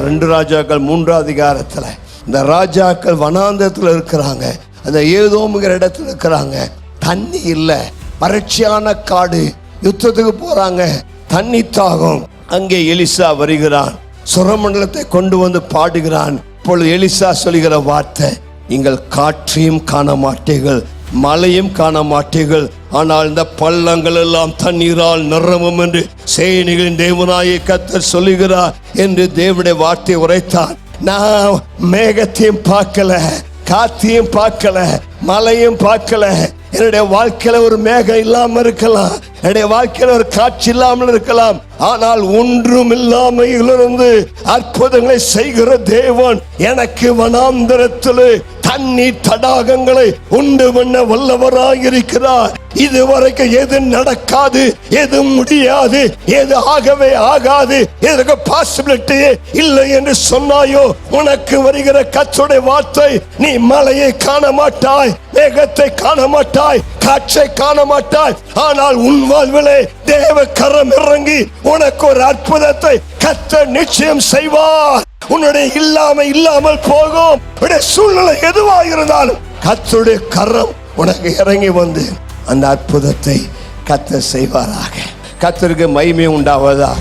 2 ராஜாக்கள் 3ஆம் அதிகாரத்துல இந்த ராஜாக்கள் வனாந்தரத்துல இருக்கிறாங்க. அந்த ஏதோம்ங்கிற இடத்துல இருக்கிறாங்க. தண்ணி இல்லை, வறட்சியான காடு. யுத்தத்துக்கு போறாங்க, தண்ணி தாகம். அங்கே எலிசா வருகிறான், சுரமண்டலத்தை கொண்டு வந்து பாடுகிறான். இப்பொழுது எலிசா சொல்லுகிற வார்த்தை, நீங்கள் காற்றையும் காண மாட்டீர்கள், மழையும் காண மாட்டீர்கள், ஆனால் இந்த பள்ளங்கள் எல்லாம் தண்ணீரால் நிரம்பும் என்று சேனைகளின் தேவனாகிய கர்த்தர் சொல்லுகிறார் என்று தேவனுடைய வார்த்தை உரைத்தார். நான் மேகத்தையும் பார்க்கல, காத்தையும் பார்க்கல, மழையும் பார்க்கல. என்னுடைய வாழ்க்கையில ஒரு மேகம் இல்லாம இருக்கலாம், என்னுடைய வாழ்க்கையில ஒரு காட்சி இல்லாமல் இருக்கலாம், ஆனால் ஒன்றும் இல்லாமையிலிருந்து அற்புதங்களை செய்கிற தேவன் எனக்கு வனாந்தரத்திலே தண்ணீர் தடாகங்களை உண்டு பண்ண வல்லவராய் இருக்கிறார். இதுவரைக்கும் எது நடக்காது, எது முடியாது, எது ஆகவே ஆகாது, எதுக்கு பாசிபிலிட்டியே இல்லை என்று சொன்னாயோ, உனக்கு வருகிற கர்த்தருடைய வார்த்தை, நீ மலையை காண மாட்டாய், மேகத்தை காண மாட்டாய், காற்றை காண மாட்டாய், ஆனால் உன் வாழ்விலே தேவ கரம் இறங்கி உனக்கு ஒரு அற்புதத்தை கர்த்தர் நிச்சயம் செய்வார். உன்னுடைய இல்லாமல் போகும். உன்னுடைய சூழ்நிலை எதுவாக இருந்தாலும் கர்த்தருடைய கரம் உனக்கு இறங்கி வந்து அந்த அற்புதத்தை கர்த்தர் செய்வாராக. கர்த்தருக்கு மகிமை உண்டாவதாக.